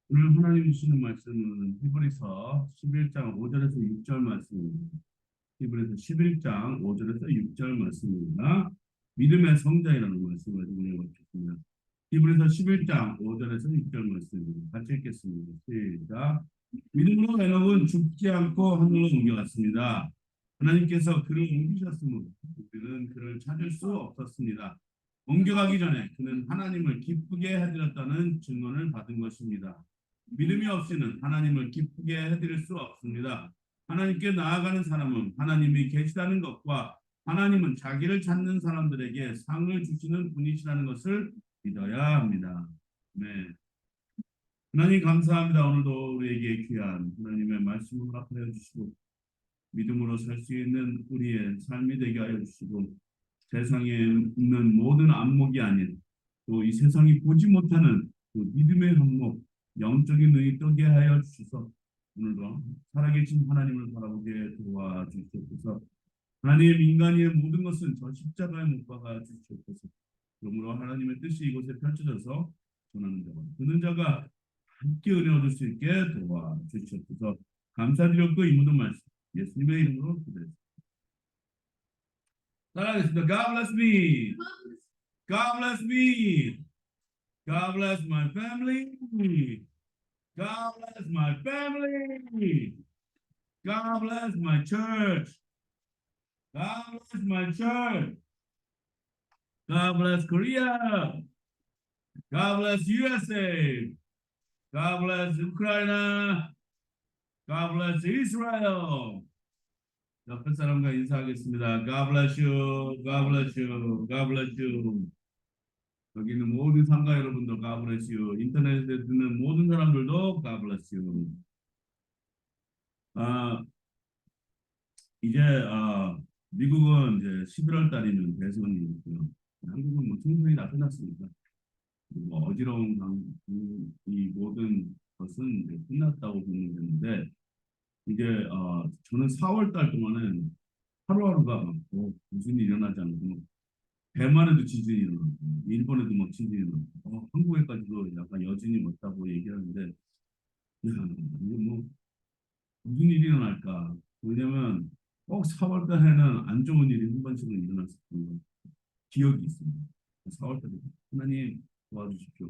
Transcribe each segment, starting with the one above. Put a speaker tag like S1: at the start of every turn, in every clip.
S1: 오늘 하나님 주시는 말씀은 히브리서 11장 5절에서 6절 말씀입니다. 히브리서 11장 5절에서 6절 말씀입니다. 믿음의 성자이라는 말씀을 우리가 읽겠습니다. 히브리서 11장 5절에서 6절 말씀입니다. 같이 읽겠습니다. 시작. 믿음으로 에녹은 죽지 않고 하늘로 옮겨갔습니다. 하나님께서 그를 옮기셨으므로 우리는 그를 찾을 수 없었습니다. 옮겨가기 전에 그는 하나님을 기쁘게 해드렸다는 증언을 받은 것입니다. 믿음이 없이는 하나님을 기쁘게 해드릴 수 없습니다. 하나님께 나아가는 사람은 하나님이 계시다는 것과 하나님은 자기를 찾는 사람들에게 상을 주시는 분이시라는 것을 믿어야 합니다. 네. 하나님 감사합니다. 오늘도 우리에게 귀한 하나님의 말씀을 허락하여 주시고 믿음으로 살 수 있는 우리의 삶이 되게 하여 주시고 세상에 있는 모든 안목이 아닌 또 이 세상이 보지 못하는 그 믿음의 한목, 영적인 눈이 뜨게 하여 주셔서 오늘도 살아계신 하나님을 바라보게 도와주시옵소서. 하나님 인간의 모든 것은 저 십자가에 못 박아 주시옵소서. 그러므로 하나님의 뜻이 이곳에 펼쳐져서 전하는 자가 듣는 자가 함께 은혜 얻을 수 있게 도와주시옵소서. 감사드렸고 이 모든 말씀 예수님의 이름으로 기도했습니다. 따라하겠습니다. God bless me. God bless me. God bless my family. God bless my family. God bless my church. God bless my church. God bless Korea. God bless USA. God bless Ukraine. God bless Israel. 옆에 사람과 인사하겠습니다. God bless you. God bless you. God bless you. 여기 있는 모든 상가 여러분들 God bless you. 인터넷에 듣는 모든 사람들도 God bless you. 아, 이제 미국은 이제 11월 달이면 대선이 있고요. 한국은 뭐 총선이 다 끝났습니다. 뭐 어지러운 이 모든 것은 이제 끝났다고 보면 되는데 이제 저는 4월 달 동안은 하루하루가 막 무슨 일이 일어나지 않고 대만에도 지진이 일어나고 일본에도 막 지진이 일어나고 한국에까지도 약간 여진이 왔다고 얘기하는데 야, 이게 뭐 무슨 일이 일어날까? 왜냐면 꼭 4월 달에는 안 좋은 일이 한 번씩은 일어났었던 기억이 있습니다. 4월 달에 하나님 도와주십시오.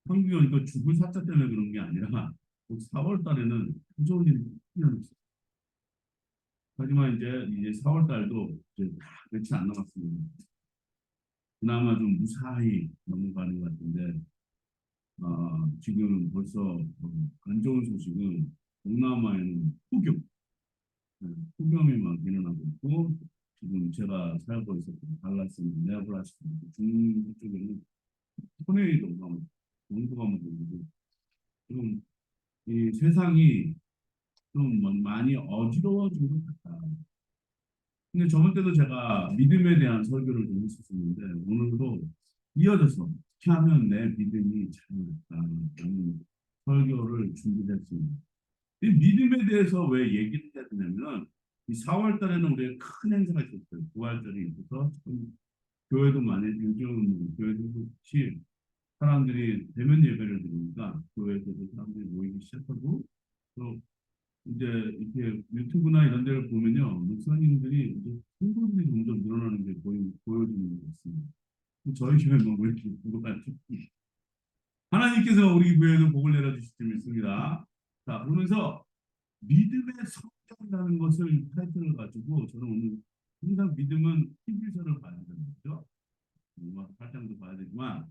S1: 한국이 오니까 죽을 사자 때문에 그런 게 아니라 4월 달에는 안 좋은 일이 일어났어요. 하지만 이제 4월 달도 이제 다 며칠 안 남았습니다. 그나마 좀 무사히 넘어가는 것 같은데 지금 벌써 안 좋은 소식은 동남아에는 폭염이 막 일어나고 있고 지금 제가 살고 있었던 달라스, 네브라스카 중쪽에는 토네이도가 막 농도가 막 오르고 좀 이 세상이 좀 많이 어지러워진 것 같다. 근데 저번 때도 제가 믿음에 대한 설교를 좀 했었는데 오늘도 이어져서 어떻게 하면 내 믿음이 잘났다는 설교를 준비했습니다. 이 믿음에 대해서 왜 얘기를 해야 되냐면 이 4월 달에는 우리가 큰 행사가 있었어요. 부활절이 있어서 교회도 많이 요즘 교회도 그렇지 사람들이 대면 예배를 드리니까 교회에서도 사람들이 모이기 시작하고 또 이제 이렇게 유튜브나 이런 데를 보면요 목사님들이 이제 성도들이 점점 늘어나는 게 보여지는 것 같습니다. 저희 교회는 왜 이렇게 부족하지? 하나님께서 우리 교회에도 복을 내려주실 줄 믿습니다. 자 보면서 믿음의 성격이라는 것을 타이틀을 가지고 저는 오늘 항상 믿음은 히브리서를 봐야 되는 거죠. 8장도 봐야 되지만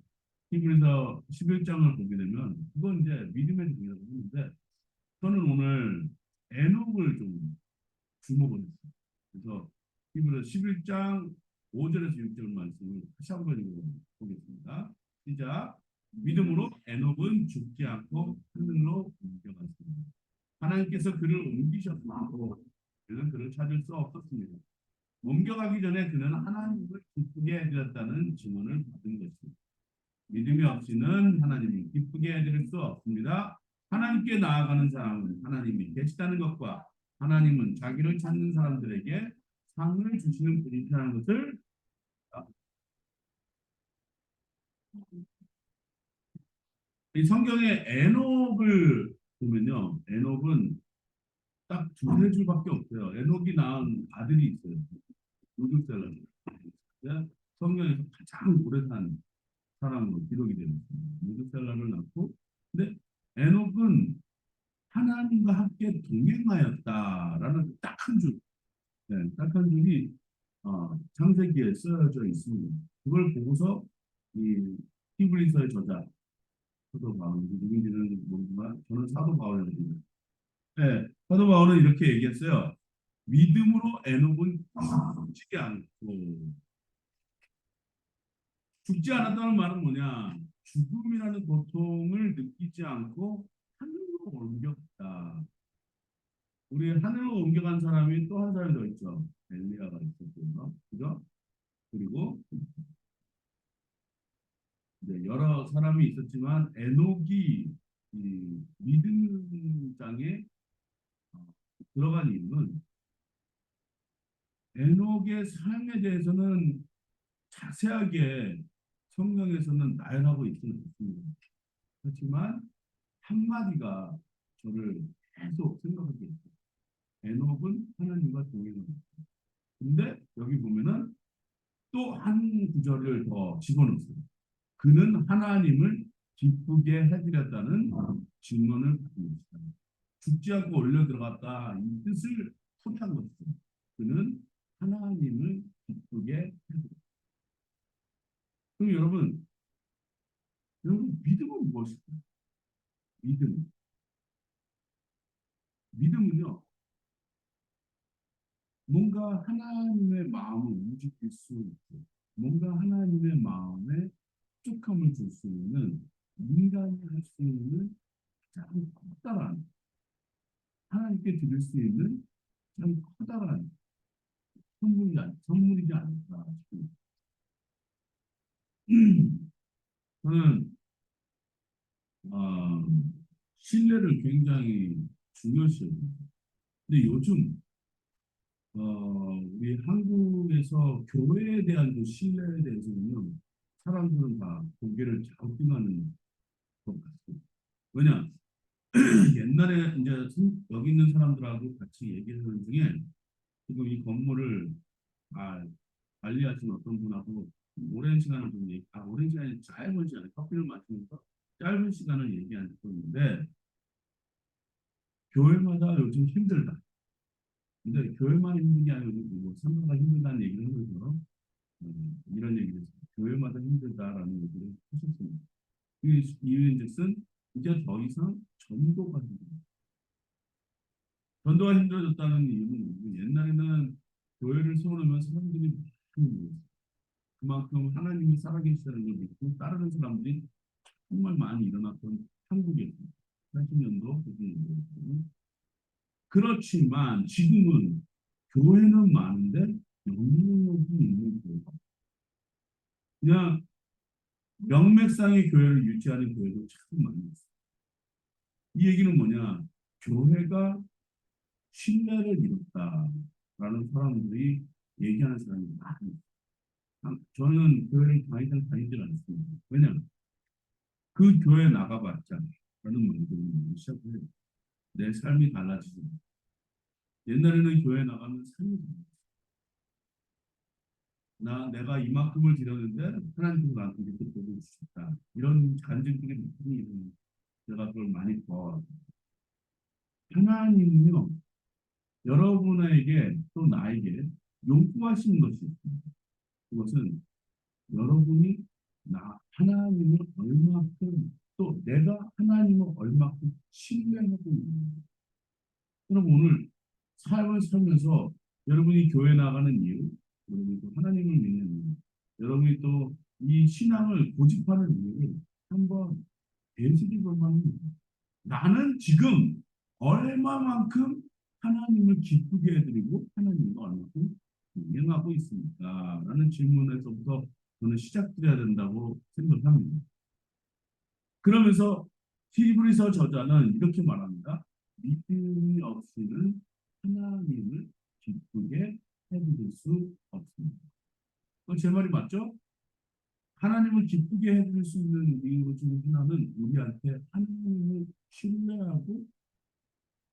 S1: 히브리서 11장을 보게 되면 그건 이제 믿음의 종이라고 하는데 저는 오늘 에녹을 좀 주목을 했어요. 그래서 히브리서 11장 5절에서 6절 말씀을 다시 한번 읽어보겠습니다. 시작. 믿음으로 에녹은 죽지 않고 하늘로 옮겨갔습니다. 하나님께서 그를 옮기셨고 그는 그를 찾을 수 없었습니다. 옮겨가기 전에 그는 하나님을 기쁘게 해드렸다는 증언을 받은 것입니다. 믿음이 없이는 하나님을 기쁘게 해드릴 수 없습니다. 하나님께 나아가는 사람은 하나님이 계시다는 것과 하나님은 자기를 찾는 사람들에게 상을 주시는 분이라는 것을 이 성경에 에녹을 보면요. 에녹은 딱 두세 줄밖에 없어요. 에녹이 낳은 아들이 있어요. 무드셀라. 성경에서 가장 오래 산 사람으로 기록이 되어 있습니다. 무드셀라를 낳고, 근데 에녹은 하나님과 함께 동행하였다라는 딱 한 줄, 네, 딱 한 줄이 창세기에 쓰여져 있습니다. 그걸 보고서 이 히브리서의 저자 사도 바울이 누군지는 모르지만 저는 사도 바울입니다. 네, 사도 바울은 이렇게 얘기했어요. 믿음으로 에녹은 죽지 않고 죽지 않았다는 말은 뭐냐? 죽음이라는 고통을 느끼지 않고 하늘로 옮겼다. 우리 하늘로 옮겨간 사람이 또 한 사람이 더 있죠. 엘리야가 있었고요. 그죠? 그리고 이제 여러 사람이 있었지만 에녹이 이 믿음장에 어, 들어간 이유는 에녹의 삶에 대해서는 자세하게 성경에서는 나열하고 있지는 않습니다. 그렇지만 한마디가 저를 계속 생각하게 했어요. 에녹은 하나님과 동행합니다. 근데 여기 보면은 또 한 구절을 더 집어넣었어요. 그는 하나님을 기쁘게 해드렸다는 증언을 받은 것이다. 죽지 않고 올려 들어갔다. 이 뜻을 포기한 것이죠. 그는 하나님을 기쁘게 해드렸다. 그럼 여러분 믿음은 무엇일까요? 믿음. 믿음은요, 뭔가 하나님의 마음을 움직일 수 있고, 뭔가 하나님의 마음에 촉함을 줄 수 있는, 인간이 할 수 있는 가장 커다란, 하나님께 드릴 수 있는 가장 커다란 선물이지 않을까 싶습니다. 저는 어, 신뢰를 굉장히 중요시 여깁니다. 근데 요즘 우리 한국에서 교회에 대한 그 신뢰에 대해서는 사람들은 다 고개를 갸우뚱하는 것 같습니다. 왜냐? 옛날에 이제 여기 있는 사람들하고 같이 얘기하는 중에 지금 이 건물을 아, 관리하신 어떤 분하고 오랜 시간을 오랜 시간이 짧은 시간에 커피를 마시면서 짧은 시간을 얘기한 적이 있는데 교회마다 요즘 힘들다. 근데 교회만 힘든 게 아니고 뭐 성도가 힘들다는 얘기를 하면서 이런 얘기를 했어요. 교회마다 힘들다라는 얘기를 하셨습니다. 그 이유인즉슨 이제 더 이상 전도가 힘들다. 전도가 힘들어졌다는 이유는 옛날에는 교회를 세우려면 사람들이 많이 모였어요. 그만큼 하나님이 살아계시다는 걸 믿고 따르는 사람들이 정말 많이 일어났던 한국이었습니다. 80년도, 90년도. 그렇지만 지금은 교회는 많은데 영향력이 있는 교회가 그냥 명맥상의 교회를 유지하는 교회도 참 많이 있어요. 이 얘기는 뭐냐? 교회가 신뢰를 잃었다라는 사람들이 얘기하는 사람이 많아요. 저는 교회를 더 이상 다니질 않습니다. 왜냐하면 그 교회 나가봤자 라는 말들이 시작해요. 내 삶이 달라지지. 옛날에는 교회 나가면 삶이 달라졌어요. 내가 이만큼을 드렸는데 하나님께서 나한테 이렇게 보여주셨다. 이런 간증들이 많이 있는 제가 그걸 많이 봐. 하나님은요, 여러분에게 또 나에게 요구하시는 것이 있습니다. 그것은 여러분이 하나님을 얼마큼 또 내가 하나님을 얼마큼 신뢰하고 있는가. 그럼 오늘 삶을 살면서 여러분이 교회 나가는 이유, 여러분이 또 하나님을 믿는 이유, 여러분이 또 이 신앙을 고집하는 이유를 한번 되새겨 볼 만합니다. 나는 지금 얼마만큼 하나님을 기쁘게 해드리고 하나님과 얼마큼 동행하고 있습니까? 라는 질문에서부터 저는 시작드려야 된다고 생각합니다. 그러면서 히브리서 저자는 이렇게 말합니다. 믿음이 없이는 하나님을 기쁘게 해드릴 수 없습니다. 제 말이 맞죠? 하나님을 기쁘게 해줄 수 있는 이유 중 하나는 우리한테 하나님을 신뢰하고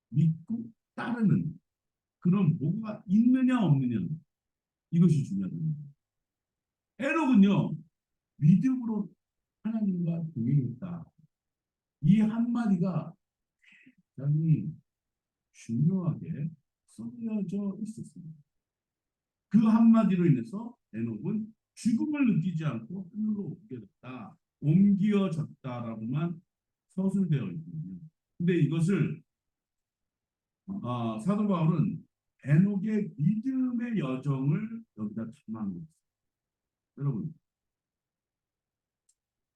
S1: 믿고 따르는 그런 뭐가 있느냐 없느냐 이것이 중요합니다. 에녹은요 믿음으로 하나님과 동행했다. 이 한마디가 굉장히 중요하게 써여져 있었습니다. 그 한마디로 인해서 에녹은 죽음을 느끼지 않고 하늘로 옮겨졌다라고만 서술되어 있거든요. 근데 이것을 사도 바울은 에녹의 믿음의 여정을 여기다 담아놓은 있어요. 여러분,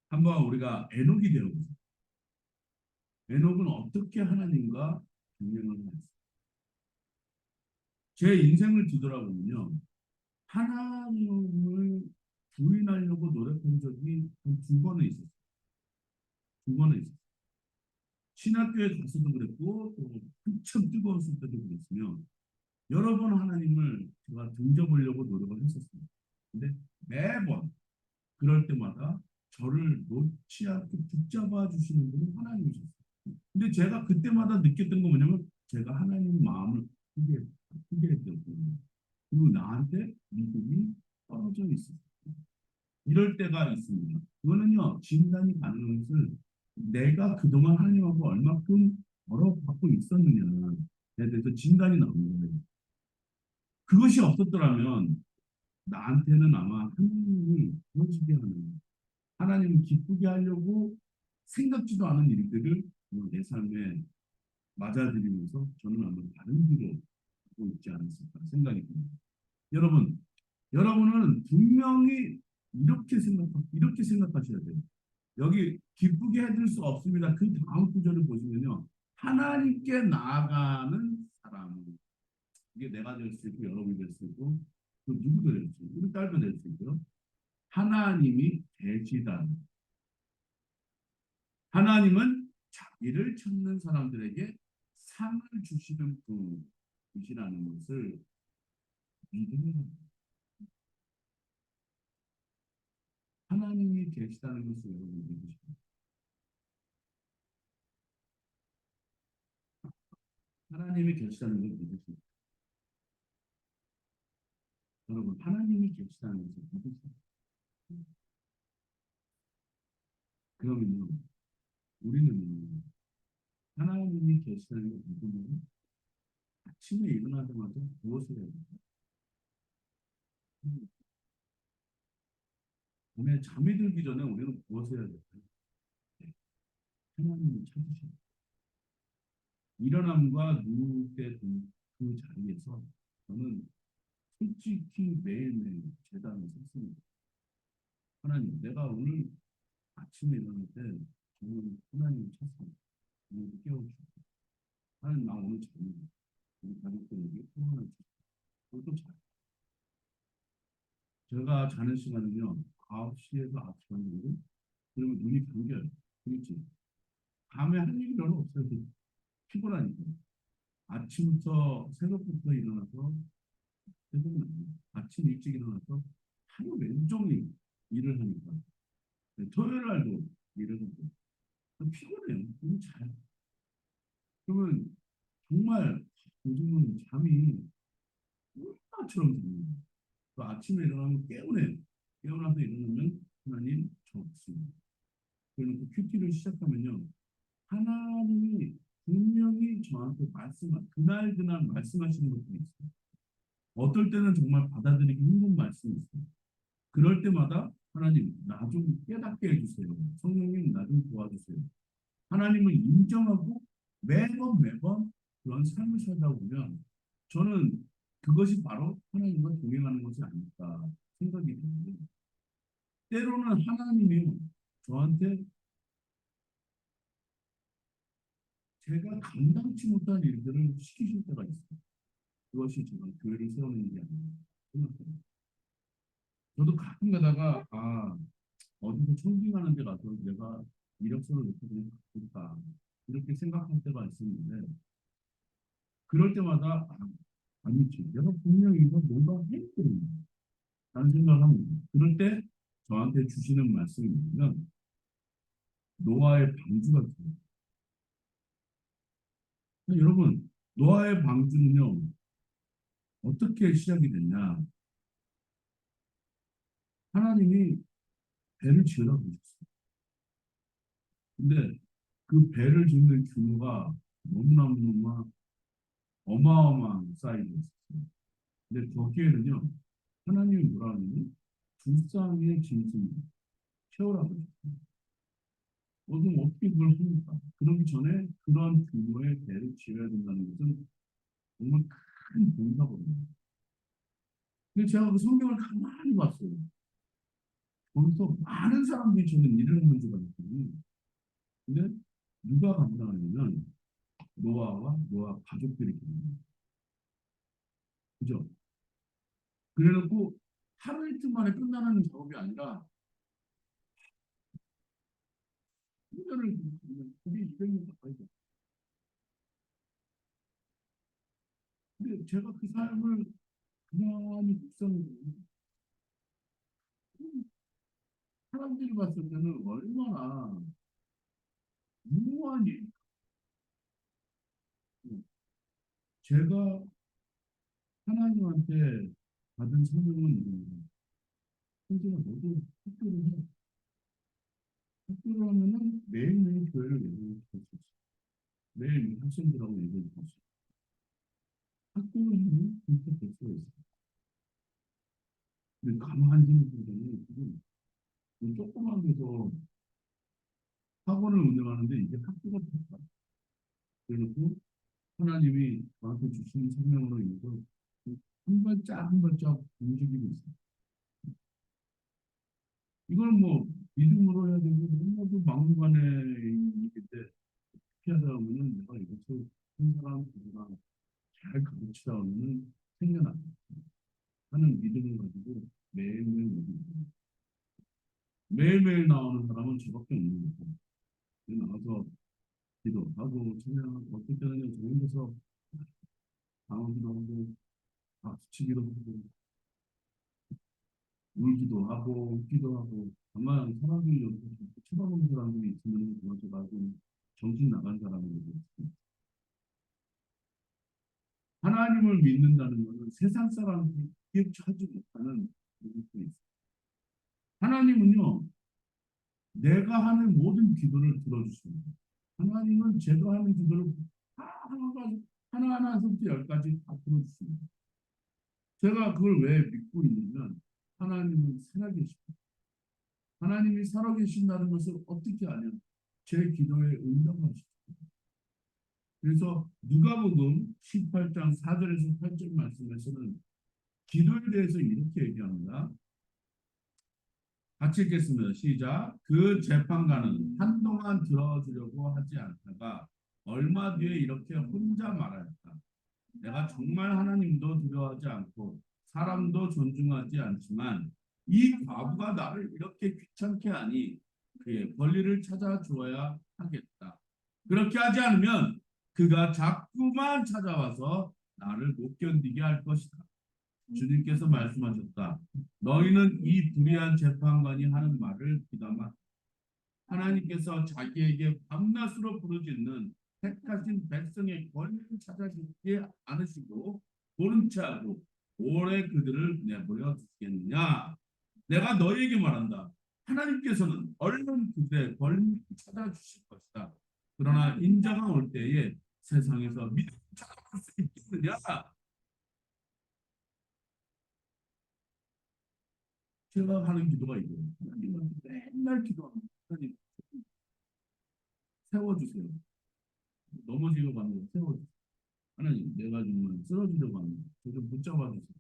S1: 한번 우리가 에녹이 되어보세요. 에녹은 어떻게 하나님과 동행을 했어요? 제 인생을 뒤돌아보면요. 하나님을 부인하려고 노력한 적이 한 두 번은 있었어요. 두 번은 있었어요. 신학교에 가서도 그랬고, 또 한참 뜨거웠을 때도 그랬으며, 여러 번 하나님을 제가 등져보려고 노력을 했었습니다. 근데 매번 그럴 때마다 저를 놓지 않고 붙잡아 주시는 분은 하나님이셨어요. 근데 제가 그때마다 느꼈던 건 뭐냐면 제가 하나님 마음을 크게 했거든요. 그리고 나한테 믿음이 떨어져 있어요. 이럴 때가 있습니다. 그거는요, 진단이 가능한 것은 내가 그동안 하나님하고 얼마큼 벌어받고 있었느냐에 대해서 진단이 나오는 거예요. 그것이 없었더라면 나한테는 아마 하나님을 보여지게 하는, 하나님을 기쁘게 하려고 생각지도 않은 일들을 내 삶에 맞아들이면서 저는 아마 다른 길을 하고 있지 않았을까 생각이 듭니다. 여러분, 여러분은 분명히 이렇게 생각하셔야 돼요. 여기 기쁘게 해줄 수 없습니다. 그 다음 구절을 보시면요. 하나님께 나아가는 사람. 이게 내가 될 수 있고 여러분이 될 수 있고 또 누구도 될 수 있고 우리 딸도 될 수 있고요. 하나님이 계시다. 하나님은 자기를 찾는 사람들에게 상을 주시는 분이시라는 것을 믿으면 하나님이 계시다는 것을 여러분 믿으십니다. 하나님이 계시다는 것을 믿으십니다. 여러분 하나님이 계시다는 것을 믿으십니다. 그러면요 우리는 하나님이 계시다는 것을 믿으면 아침에 일어나자마자 무엇을 해야 돼요? 밤에 잠이 들기 전에 우리는 무엇을 해야 될까요? 하나님을 찾으셔야 돼요. 일어남과 누울 때 그 자리에서 저는 솔직히 매일매일 제단을 섰습니다. 하나님, 내가 오늘 아침에 일어날 때 저는 하나님을 찾습니다. 오늘 깨워주시고 하나님 나 오늘 잠이 우리 가족들에게 소원을 주시고 또 자. 제가 자는 시간은요 9시에서 9시 반 정도 그러면 눈이 감겨요. 그렇지. 밤에 할 일이 별로 없어요. 피곤하니까. 아침부터 새벽부터 일어나서 새벽은 아니에요. 아침 일찍 일어나서 하루 왼종일 일을 하니까 네, 토요일 날도 일을 하고 피곤해요. 너무 잘. 그러면 정말 요즘은 잠이 얼마처럼 들어요. 그 아침에 일어나면 깨우네요. 깨어나서 일어나면 하나님 저 없습니다. 그러면 큐티를 시작하면요. 하나님이 분명히 저한테 그날 말씀하시는 것들이 있어요. 어떨 때는 정말 받아들이기 힘든 말씀이 있어요. 그럴 때마다 하나님 나 좀 깨닫게 해주세요. 성령님 나 좀 도와주세요. 하나님을 인정하고 매번 그런 삶을 살다 보면 저는 그것이 바로 하나님과 동행하는 것이 아닐까 생각이 듭니다. 때로는 하나님이 저한테 제가 감당치 못한 일들을 시키실 때가 있어요. 그것이 제가 교회를 세우는 게 아니라 생각합니다. 저도 가끔 가다가 어디서 청빙하는 데 가서 내가 이력서를 넣고 그냥 바꿀까 이렇게 생각할 때가 있었는데 그럴 때마다 아니지 내가 분명히 이거 뭔가 해야 되는 라는 생각을 합니다. 그럴 때 저한테 주시는 말씀이 뭐냐면 노아의 방주가 있어요. 여러분, 노아의 방주는요, 어떻게 시작이 됐냐? 하나님이 배를 지으라고 그러셨어요. 근데 그 배를 짓는 규모가 너무너무 어마어마한 사이즈였어요. 근데 거기에는요, 하나님이 뭐라 하냐면 두 쌍의 짐승 채우라고 그러셨어요. 그럼 어떻게 그걸 합니까? 그러기 전에 그런 규모의 배를 지어야 된다는 것은 정말 큰 공사거든요. 근데 제가 그 성경을 가만히 봤어요. 거기서 많은 사람들이 저는 이런 문제가 있거든요. 근데 누가 감당하냐면 노아와 노아 가족들이 감당해요. 그죠? 그래놓고 하루 이틀 만에 끝나는 작업이 아니라 1년을 그게 200년 가까이 돼. 근데 제가 그 삶을 가만히 묵상을 사람들이 봤을 때는 얼마나 무모한 일. 제가 하나님한테 받은 사명은 이거예요. 형제가 너도 학교를 해. 학교를 하면은 매일매일 교회를 예배할 수 있어. 매일 학생들하고 예배를 할 수 있어. 학교를 하면 진짜 될 수가 있어. 근데 가만히 생각해보면 지금 이 조그만 데서 학원을 운영하는데 이게 학교가 됐다. 그래놓고 하나님이 저한테 주신 사명으로 인해서 한 발짝 한 발짝 움직이고 있어요. 이걸 뭐 믿음으로 해야 되고 너무나도 막무가내 일인데 어떻게 하다 보면은 내가 이것을 한 사람 두 사람 잘 가르치다 보면은 생겨나 하는 믿음을 가지고 매일매일 믿음. 매일매일 나오는 사람은 저밖에 없는 거고 나가서 기도하고 찬양하고 어떨 때는 저 혼자서 방언기도 하고 박수치기도 하고 울기도 하고 웃기도 하고 다만 사람들이 여기서 쳐다보는 사람들이 있으면 제가 좀 정신 나간 사람이거든요. 하나님을 믿는다는 것은 세상 사람들이 기억하지 못하는 부분이 있어요. 하나님은요, 내가 하는 모든 기도를 들어주십니다. 하나님은 제가 하는 기도를 하나하나서부터 열까지 다 들어주십니다. 제가 그걸 왜 믿고 있냐면 하나님은 살아계십니다. 하나님이 살아계신다는 것을 어떻게 아냐? 제 기도에 응답하십니다. 그래서 누가복음 18장 4절에서 8절 말씀에서는 기도에 대해서 이렇게 얘기합니다. 같이 읽겠습니다. 시작. 그 재판관은 한동안 들어주려고 하지 않다가 얼마 뒤에 이렇게 혼자 말하였다. 내가 정말 하나님도 두려워하지 않고 사람도 존중하지 않지만 이 과부가 나를 이렇게 귀찮게 하니 그의 권리를 찾아 주어야 하겠다. 그렇게 하지 않으면 그가 자꾸만 찾아와서 나를 못 견디게 할 것이다. 주님께서 말씀하셨다. 너희는 이 불의한 재판관이 하는 말을 귀담아 하나님께서 자기에게 밤낮으로 부르짖는 택하신 백성의 권리를 찾아주지 않으시고 보는 체하고 오래 그들을 내버려 두시겠느냐. 내가 너희에게 말한다. 하나님께서는 얼른 그들의 권리를 찾아주실 것이다. 그러나 인자가 올 때에 세상에서 믿음 찾아볼 수 있겠느냐. 제가 하는 기도가 이거예요. 하나님한테 맨날 기도합니다. 하나님 세워주세요. 넘어지려고 하는 거 세워주세요. 하나님 내가 정말 쓰러지려고 하는 거좀 붙잡아 주세요.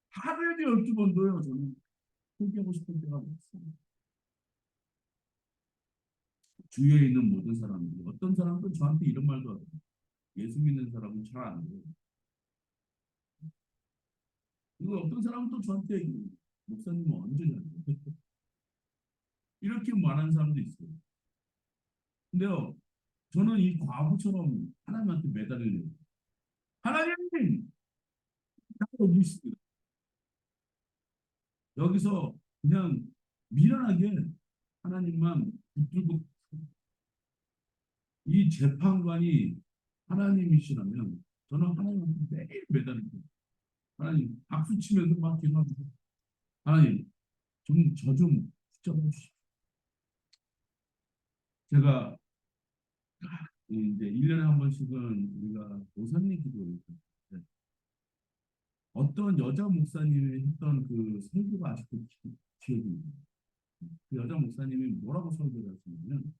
S1: 하루에도 12번도요. 저는 포기하고 싶은 때가 많습니다. 주위에 있는 모든 사람들 어떤 사람도 저한테 이런 말도 하거든요. 예수 믿는 사람은 잘 안 돼요. 그리고 어떤 사람은 또 저한테 목사님은 언제 잘 돼요? 이렇게 말하는 사람도 있어요. 근데요. 저는 이 과부처럼 하나님한테 매달려요. 하나님, 나 어디 있습니다. 여기서 그냥 미련하게 하나님만 붙들고 이 재판관이 하나님이시라면 저는 하나님한테 매일 매달리고 하나님 박수 치면서 막 기도합니다. 하나님 저 좀 붙잡아 주십시오. 제가 이제 1년에 한 번씩은 우리가 오산리 기도를 했어요. 어떤 여자 목사님이 했던 그 설교가 아직도 기억이 나요. 그 여자 목사님이 뭐라고 설교를 하시냐면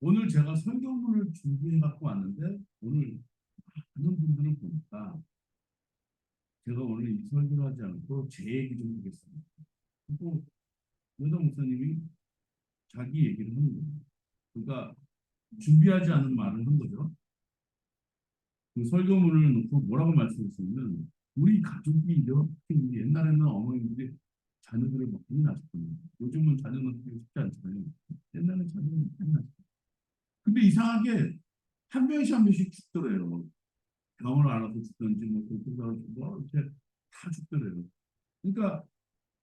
S1: 오늘 제가 설교문을 준비해 갖고 왔는데 오늘 많은 분들을 보니까 제가 오늘 이 설교를 하지 않고 제 얘기 좀 하겠습니다. 그리고 여자 목사님이 자기 얘기를 하는 거예요. 그러니까 준비하지 않은 말을 한 거죠. 그 설교문을 놓고 뭐라고 말씀했냐면 우리 가족이 이렇게 옛날에는 어머니들이 자녀들을 많이 낳았거든요. 요즘은 자녀 낳기 쉽지 않잖아요. 옛날에 자녀를 많이 낳았어요. 근데 이상하게 한 명씩 한 명씩 죽더래요. 병을 알아서 죽든지 뭐 그렇게 알아서 뭐 이렇게 다 죽더래요. 그러니까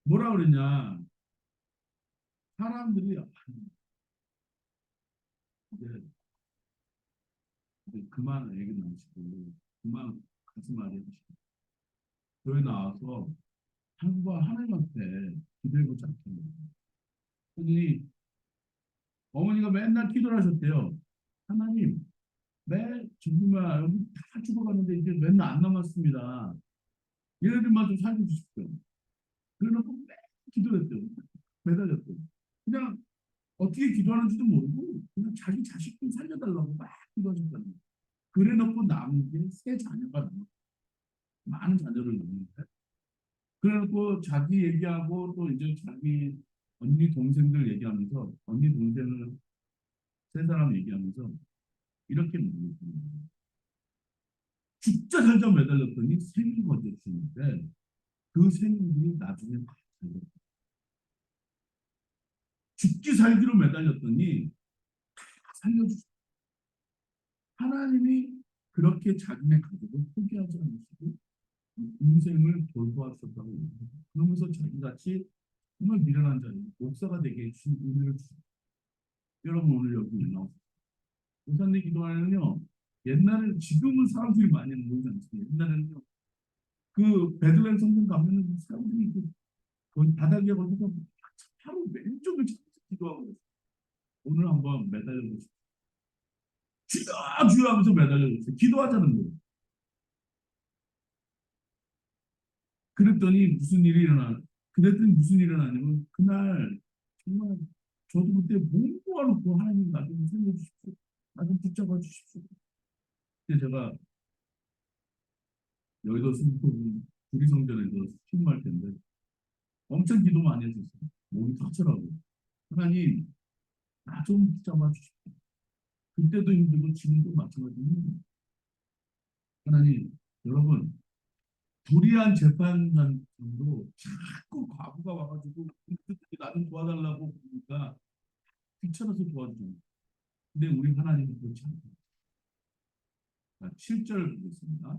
S1: 뭐라 그러냐 사람들이 이제, 이제 그만 얘기 나시고 그만 가지 말해주시고 교회 나와서 한번 하나님한테 기도해보지 않겠냐. 그러니 어머니가 맨날 기도를 하셨대요. 하나님, 정말 여기 다 죽어가는데 이제 맨날 안 남았습니다. 얘네들만 좀 살려주십시오. 그래놓고 맨 기도했대요. 매달렸대요. 그냥 어떻게 기도하는지도 모르고 그냥 자기 자식 좀 살려달라고 막 기도하셨다는 거예요. 그래놓고 남은 게 세 자녀가 남았어요. 많은 자녀를 낳는데 그래놓고 자기 얘기하고 또 이제 자기 언니 동생들 얘기하면서 언니 동생을 세 사람 얘기하면서 이렇게 말했습니다. 죽자 살자 매달렸더니 생이 거졌는데 그 생들이 나중에 다 살렸어요. 죽기 살기로 매달렸더니 다 살려주셨어요. 하나님이 그렇게 자기네 가족을 포기하지 않으시고 인생을 돌보았었다고 합니다. 그러면서 자기같이 정말 미련한 자는 목사가 되게 해주신 은혜를 주셨어요. 여러분 오늘 여기 나오셨어요. 우산리 기도하는요. 옛날에는 지금은 사람들이 많이 모이지 않습니다. 옛날에는요. 그 베들레헴 성전 가면은 사람들이 그 거의 바닥에 걸려서 바로 왼쪽을 찾아서 기도하고 있어요. 오늘 한번 매달려 보십시오. 주여 주여 하면서 매달려 보세요. 기도하자는 거예요. 그랬더니 무슨 일이 일어나? 그랬더니 무슨 일이 일어나냐면 그날 정말 저도 그때 몸 모아놓고 하나님 나 좀 살려주십시오. 나 좀 붙잡아 주십시오. 근데 제가 여의도 승포 구리성전에서 신고할 텐데 엄청 기도 많이 했었어요. 몸이 터치라고. 하나님 나 좀 붙잡아 주십시오. 그때도 힘들고 지금도 마찬가지입니다. 하나님 여러분 불의한 재판관도 자꾸 과부가 와가지고 나좀 도와달라고 그러니까 귀찮아서 도와주잖아요. 근데 우리 하나님은 그렇지 않아요. 7절 보겠습니다.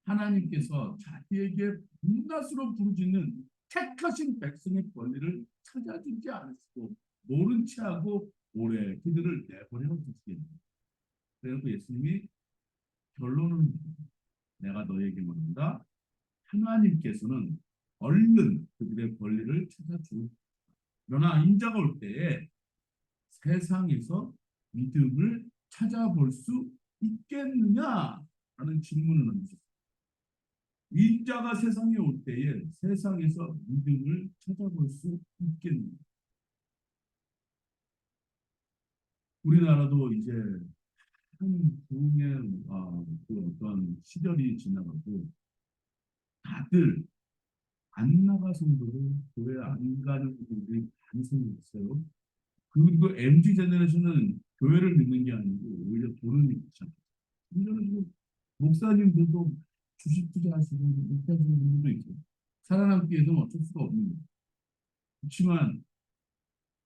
S1: 하나님께서 자기에게 문낫으로 부르짖는 택하신 백성의 권리를 찾아주지 않으시고 모른 체하고 오래 그들을 내버려 두시겠네요. 그래서 예수님이 결론은 내가 너에게 말한다. 하나님께서는 얼른 그들의 권리를 찾아주고 그러나 인자가 올 때에 세상에서 믿음을 찾아볼 수 있겠느냐? 라는 질문을 던졌습니다. 인자가 세상에 올 때에 세상에서 믿음을 찾아볼 수 있겠느냐? 우리나라도 이제 한 부흥의 그 어떤 시절이 지나가고 다들 안 나가 성도로 교회 안 가는 분들이 많이 생겼어요. 그리고 MZ 제너레이션은 교회를 믿는 게 아니고 오히려 돈을 믿기 시작했어요. 이제는 목사님들도 주식 투자하시고 목사하시는 분들도 있어요. 살아남기 위해서는 어쩔 수가 없는 거예요. 그렇지만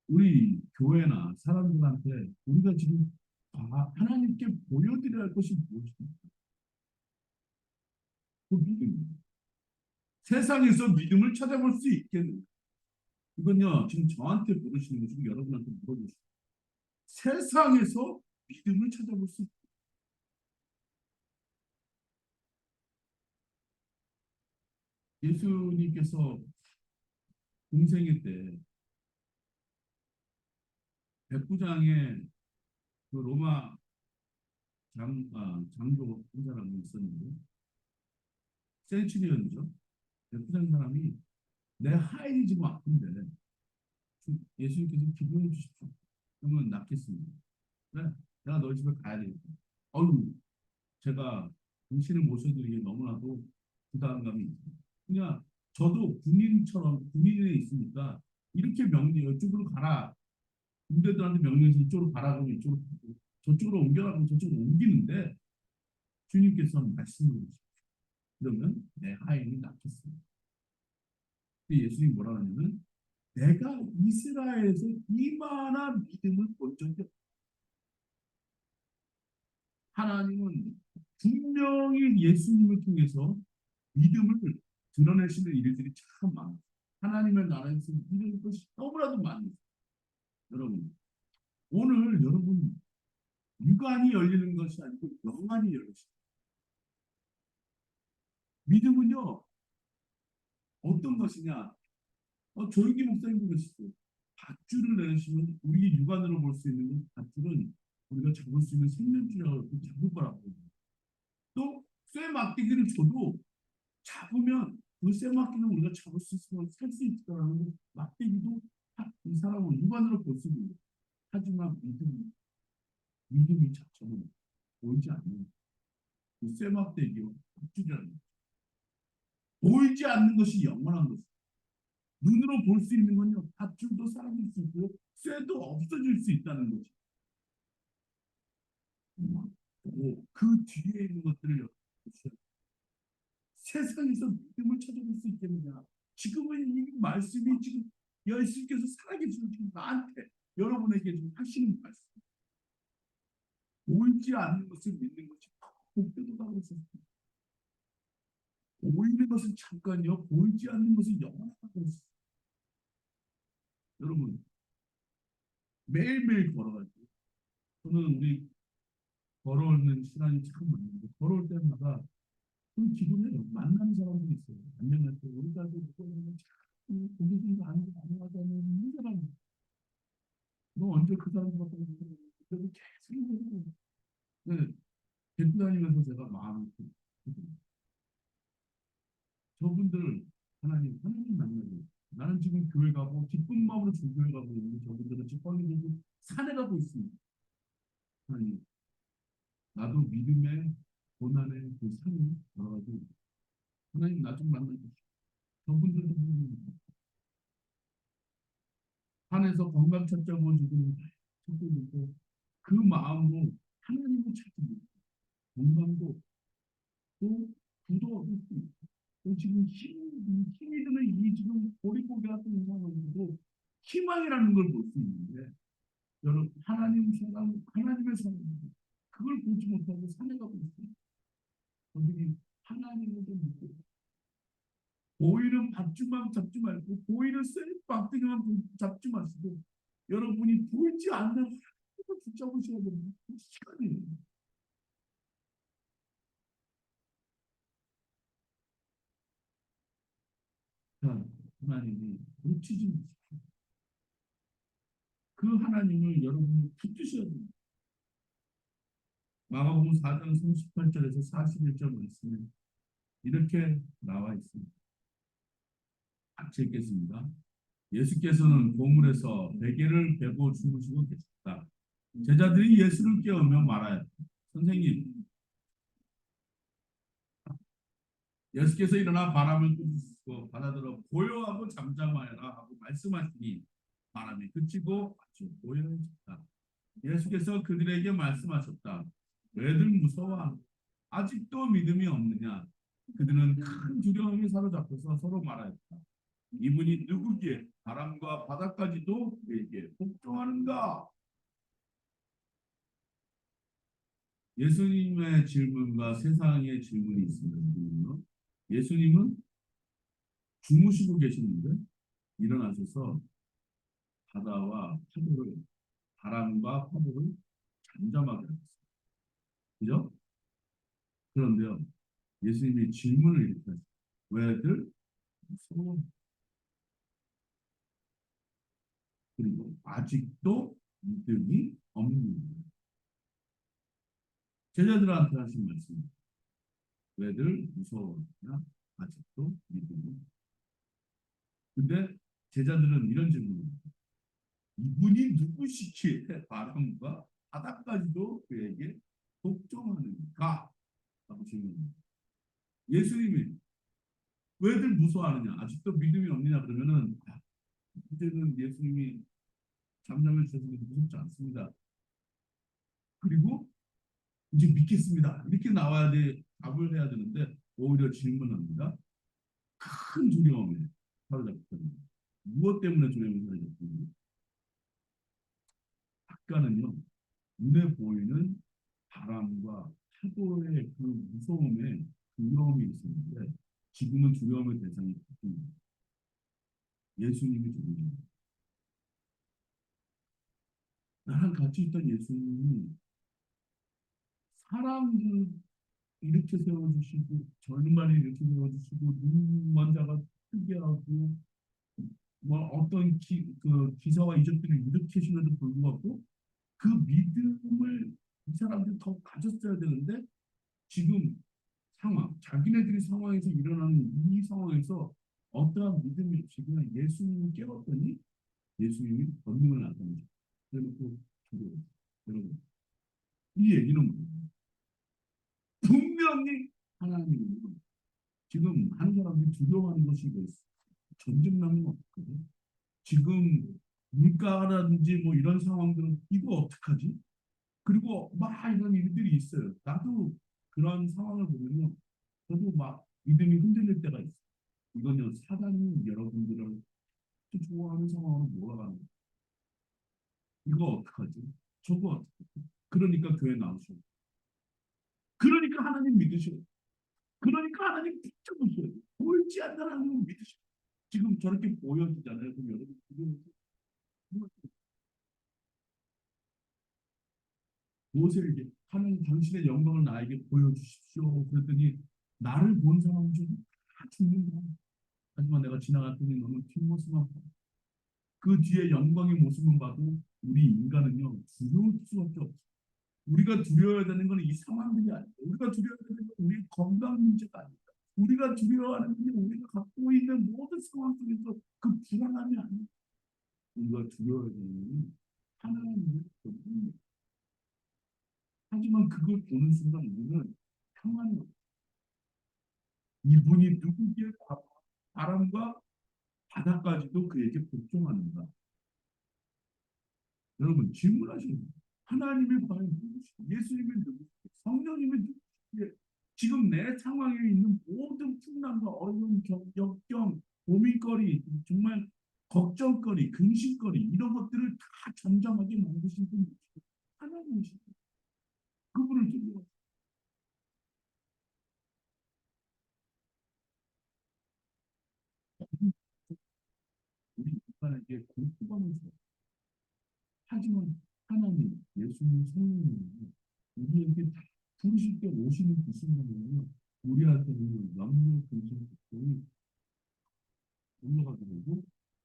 S1: 우리 교회나 사람들한테 우리가 지금 하나님께 보여드려야 할 것이 무엇입니까? 그 믿음입니다. 세상에서 믿음을 찾아볼 수 있겠는가? 이건요, 지금 저한테 물으시는 거지 여러분한테 물어보시죠. 세상에서 믿음을 찾아볼 수 있다. 예수님께서 공생애 때 백부장의 그 로마 장교 한 사람이 있었는데, 센츄리언이죠. 백부장 사람이 내 하인이 지금 아픈데 예수님께서 기도해 주십시오. 그러면 낫겠습니다. 그래, 내가 너희 집에 가야 되겠다. 어휴, 제가 당신을 모셔드리기 너무나도 부담감이 있어요. 그냥 저도 군인처럼 군인에 있으니까 이렇게 명령 이쪽으로 가라. 군대들한테 명령해서 이쪽으로 가라 그러면 이쪽으로 가고 저쪽으로 옮겨라 그러면 저쪽으로 옮기는데 주님께서 말씀을 하시죠. 그러면 내 하인이 낫겠습니다. 예수님이 뭐라 하냐면 내가 이스라엘에서 이만한 믿음을 본 적이 없다. 하나님은 분명히 예수님을 통해서 믿음을 드러내시는 일들이 참 많아요. 하나님의 나라에서 믿을 것이 너무나도 많아요. 여러분, 오늘 여러분 육안이 열리는 것이 아니고 영안이 열리십니다. 믿음은요, 어떤 것이냐? 조용기 목사님도 그러시죠. 밧줄을 내시면 우리 육안으로 볼 수 있는 밧줄은 우리가 잡을 수 있는 생명줄이라고 잡을 거라고. 또 쇠막대기를 줘도 잡으면 그 쇠막대기는 우리가 잡을 수 있으면 살 수 있다라는 막대기도 이 사람은 육안으로 볼 수 있는 거예요. 하지만 믿음이 자체는 보이지 않는 그 쇠막대기와 밧줄이라는 거예요. 보이지 않는 것이 영원한 것이에요. 눈으로 볼 수 있는 건요, 밧줄도 사라질 수 있고요, 쇠도 없어질 수 있다는 거죠. 그 뒤에 있는 것들을 보셔야 세상에서 믿음을 찾아볼 수 있겠느냐? 지금은 이 말씀이 지금 예수님께서 살아계시는 지금 나한테 여러분에게 지금 하시는 말씀. 보이지 않는 것을 믿는 것이 복되도다 그랬습니다. 보이는 것은 잠깐요, 보이지 않는 것은 영원하다고 그랬습니다. 여러분 매일매일 걸어갈 때 저는 우리 걸어오는 시간이 참 많은데 걸어올 때마다 그 기분에 만나는 사람들이 있어요. 안녕할 때 우리가 고기 좀 안 하자면 이 사람 너 언제 그 사람 같은 거 계속 네, 데리고 다니면서 제가 마음이 저분들 하나님 만나고 나는 지금 교회 가고 기쁜 마음으로 주교회 가고 있는데 저분들은 직방에 들고 산에 가고 있습니다. 하나님 나도 믿음의 고난의 그 산을 걸어가지고 하나님 나 좀 만나주시오. 저분들도 산에서 건강 찾자고 지금 찾고 있고 그 마음으로 하나님을 찾습니다. 건강도 또 구도 얻을 수 있고 또 지금 힘이 드는 이 지금 보릿고개 같은 상황에도 희망이라는 걸 볼 수 있는데 여러분 하나님의 사람 그걸 보지 못하고 산에 가고 있습니다. 저들이 하나님을 좀 믿고 보이는 밧줄만 잡지 말고 보이는 쇠박대기만 잡지 마시고 여러분이 보이지 않는 하나님을 붙잡으셔야 됩니다. 시간이에요. 자, 하나님이 놓치지 마십시오. 그 하나님을 여러분이 붙드셔야 됩니다. 마가복음 4장 38절에서 41절 말씀에 이렇게 나와 있습니다. 같이 읽겠습니다. 예수께서는 보물에서 베개를 베고 주무시고 계셨다. 제자들이 예수를 깨우며 말하였다. 선생님, 예수께서 일어나 바람을 꾸짖으시고 바다들어 고요하고 잠잠하여라 하고 말씀하시니 바람이 그치고 아주 고요해졌다. 예수께서 그들에게 말씀하셨다. 왜들 무서워? 아직도 믿음이 없느냐? 그들은 큰 두려움에 사로잡혀서 서로 말하였다. 이분이 누구기에 바람과 바다까지도 그에게 복종하는가? 예수님의 질문과 세상의 질문이 있습니다. 예수님은 주무시고 계시는데 일어나셔서 바다와 파도를 바람과 파도를 잠잠하게 하셨어요. 그죠? 그런데요, 예수님이 질문을 이렇게 하셨어요. 왜들 무서워? 그리고 아직도 믿음이 없는 제자들한테 하신 말씀. 왜들 무서워하냐? 아직도 믿음이. 근데 제자들은 이런 질문을 해요. 이분이 누구시기에 바람과 바다까지도 그에게 복종하는가? 라고 질문합니다. 예수님이 왜들 무서워하느냐? 아직도 믿음이 없느냐? 그러면은 이제는 예수님이 잠잠해 주셔서 무섭지 않습니다. 그리고 이제 믿겠습니다. 이렇게 나와야 돼. 답을 해야 되는데 오히려 질문합니다. 큰 두려움에 사로잡혔습니다. 무엇 때문에 두려움에 사로잡혔습니까? 아까는요. 눈에 보이는 바람과 파도의 그 무서움에 두려움이 있었는데 지금은 두려움의 대상이 바뀝니다. 예수님이 두려움입니다. 나랑 같이 있던 예수님이 사람들 이렇게 세워주시고 절반을 이렇게 세워주시고 눈먼 자가 크게 하고 뭐 어떤 그 기사와 이적들을 일으키시면도 불구하고 그 믿음을 이 사람들이 더 가졌어야 되는데 지금 상황, 자기네들이 상황에서 일어나는 이 상황에서 어떠한 믿음이 없이 그냥 예수님을 깨웠더니 예수님이 권능을 나타내죠. 그래놓고 두려워요. 여러분, 이 얘기는 뭐예요? 분명히 하나님은 지금 한 사람이 두려워하는 것이 있어. 전쟁 나면 어떡하지? 지금 물가라든지 뭐 이런 상황들은 이거 어떡하지? 그리고 막 이런 일들이 있어요. 나도 그런 상황을 보면요. 저도 막 믿음이 흔들릴 때가 있어요. 이거는 사단이 여러분들을 좋아하는 상황으로 몰아가는 거예요. 이거 어떡하지? 저거 어떡하지? 그러니까 교회 나오셔. 그러니까 하나님 믿으셔. 그러니까 하나님 붙잡으셔. 보이지 않는 하나님을 믿으셔. 지금 저렇게 보여지잖아요. 그럼 여러분 지금 모세에게 하나님 당신의 영광을 나에게 보여주십시오. 그랬더니 나를 본 사람 중에 다 죽는다. 하지만 내가 지나갔더니 너는 뒷모습만 봐. 그 뒤에 영광의 모습만 봐도 우리 인간은요 두려울 수밖에 없어. 우리가 두려워야 되는 것은 이 상황들이 아니다. 우리가 두려워야 되는 건 우리 건강 문제가 아니다. 우리가 두려워하는 게 우리가 갖고 있는 모든 상황 속에서 그 불안함이 아니다. 우리가 두려워야 되는 건 하나님의 법입니다. 하지만 그걸 보는 순간 우리는 평안이 없다. 이분이 누구기에 바람과 바다까지도 그에게 복종하는가? 여러분 질문하시는 하나님의 과연 누구시고 예수님의 누구시고 성령님의 누구시기에 지금 내 상황에 있는 모든 풍랑과 어려운 역경, 고민거리, 정말 걱정거리, 근심거리 이런 것들을 다 잠잠하게 만드신 분이 하나님이시고 그분을 두려워. 우리 인간에게 공포감을 줘. 하지만 하나님, 예수님, 성령님 우리에게 다 부르실 때 오시는 그 순간에는 우리한테는 염려, 근심, 걱정이 올라가게 되고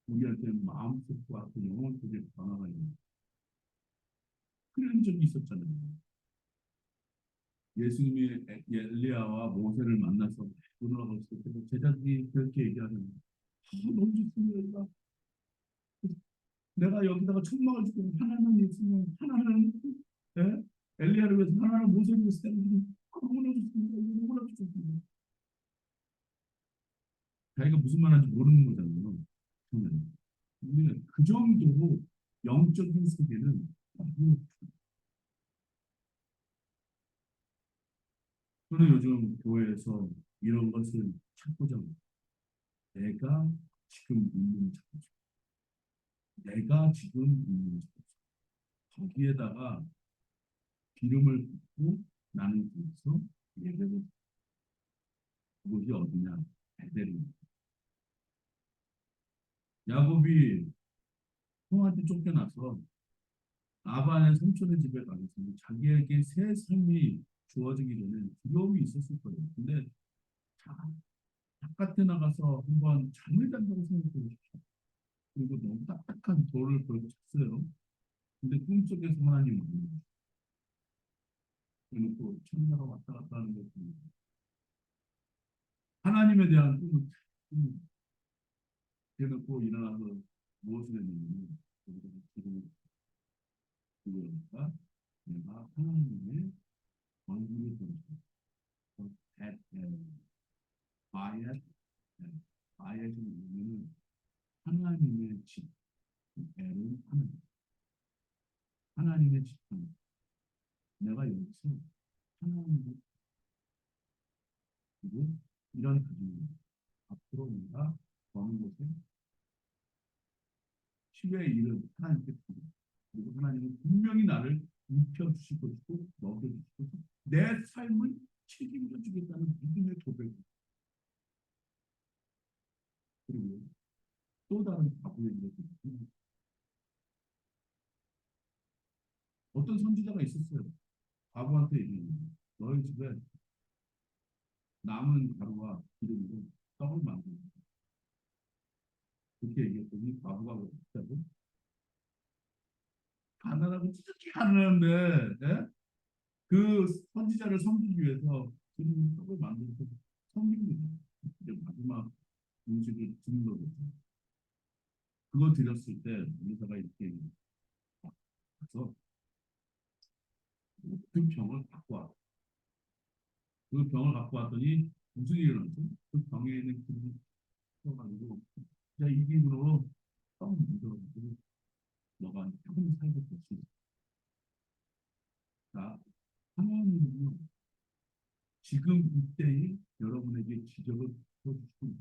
S1: 우리한테는 마음속과 그 영혼 속에 변화가 있는 그런 적이 있었잖아요. 예수님이 엘리야와 모세를 만나서 올라갔을 때 제자들이 그렇게 얘기하는 너무 좋습니다. 내가 여기다가 천막을 주고 하나는 예수님 하나는 예? 엘리야를 위해서 하나는 모세를 위해서 너무나 좋습니다. 너무나 좋습니다. 자기가 무슨 말하는지 모르는 거잖아요. 우리는 그 정도로 영적인 세계는 저는 요즘 교회에서 이런 것을 찾고자 합니다. 내가 지금 있는 장소, 내가 지금 있는 장소, 거기에다가 기름을 붓고 나는 거기서 예배를 그곳이 어디냐? 베델입니다. 야곱이 형한테 쫓겨나서 라반의 삼촌의 집에 가서 자기에게 새 삶이 주어지기 전에 두려움이 있었을 거예요. 근데 자, 바깥에 나가서 한번 잠을 잔다고 생각해 보십시오. 그리고 너무 딱딱한 돌을 걸고 잤어요. 근데 꿈속에서 하나님 만나요. 그리고 천사가 왔다 갔다 하는 것을 하나님에 대한 꿈을 대놓고 일어나서 무엇을 했냐면 지금 그러니까 내가 하나님의 얼굴을 보여줘. 바얏, 바얏은 뭐냐면 하나님의 집, 엘은 하나님, 하나님의 집, 내가 여기서 하나님을 두고 이런 가정이 앞으로 내가 먼 곳에 치유의 일을 하나님께 드리고 그리고 하나님은 분명히 나를 입혀주실 것이고 먹여주실 것이고 내 삶을 책임져 주겠다는 믿음의 고백 그리고 또 다른 바보의 일을 어떤 선지자가 있었어요. 바보한테 얘기했는데 너희 집에 남은 가루와 기름으로 떡을 만들고 그렇게 얘기했더니 바보가 어떻게 가난하고 찢어지게 가난한데 예? 그 선지자를 섬기기 위해서 기름 떡을 만들어서 섬깁니다. 마지막 음식을 드는 거거든요. 그거 드렸을 때 의사가 이렇게 가서 그 병을 갖고 와. 그 병을 갖고 왔더니 무슨 일이 일어났어? 그 병에 있는 기름이 떠가지고 자, 이 기름으로 떡 만들어가지고 너가 조금 살고 볼수 있어. 자, 하나님은요, 지금 이때에 여러분에게 기적을 보여주시고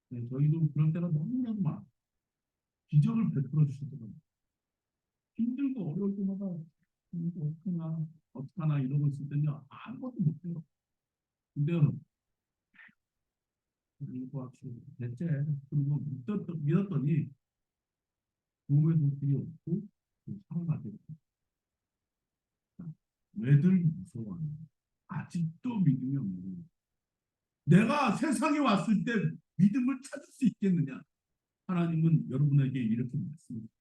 S1: 네, 저희도 그럴 때가 너무나도 많아. 기적을 베풀어 주실 때가 힘들고 어려울 때마다 어떡하나 어떡하나 이러고 있을 때는 아무것도 못해요. 근데 이거 대체 그리고 믿었더니 몸의 손길이 없고 살아나게 왜들 무서워하는 아직도 믿음이 없는 거예요. 내가 세상에 왔을 때 믿음을 찾을 수 있겠느냐? 하나님은 여러분에게 이렇게 말씀합니다.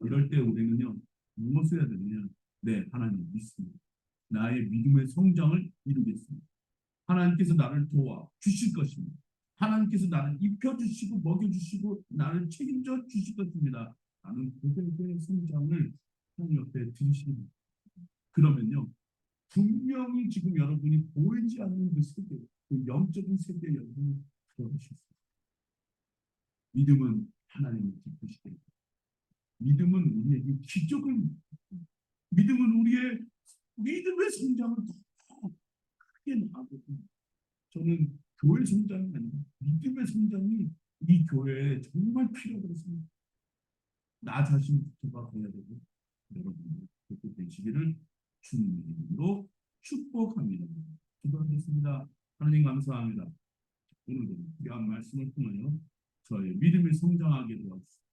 S1: 이럴 때 우리는요 무엇을 해야 되느냐? 네, 하나님 믿습니다. 나의 믿음의 성장을 이루겠습니다. 하나님께서 나를 도와 주실 것입니다. 하나님께서 나를 입혀주시고 먹여주시고 나를 책임져 주실 것입니다. 나는 고백의 성장을 하나님 옆에 들으시는 그러면요 분명히 지금 여러분이 보이지 않는 그 세계, 그 영적인 세계에 여러분이 들어가실 수 있습니다. 믿음은 하나님을 기쁘시게 믿음은 우리에게 기적을 믿음은 우리의 믿음의 성장을 더 크게 나가거든요. 저는 교회 성장이 아니라 믿음의 성장이 이 교회에 정말 필요하다고 생각합니다. 나 자신부터가 돼야 되고 여러분들 그렇게 되시기를 주님의 이름으로 축복합니다. 기도하겠습니다. 하나님 감사합니다. 오늘도 귀한 말씀을 통하여 저의 믿음이 성장하게 도와주시고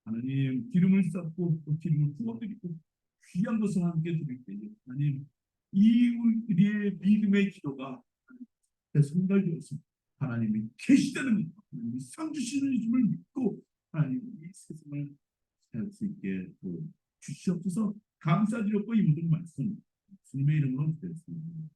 S1: 하나님 기름을 쌓고 또 기름을 부어드리고 귀한 것을 함께 드릴 때에 하나님 이 우리의 믿음의 기도가 성달되었습니다. 하나님이 계시다는 것, 하나님이 상 주시는 힘을 믿고 하나님 이 세상을 살 수 있게 주시옵소서 감사드렸고 이 모든 말씀 주님의 이름으로 드렸습니다.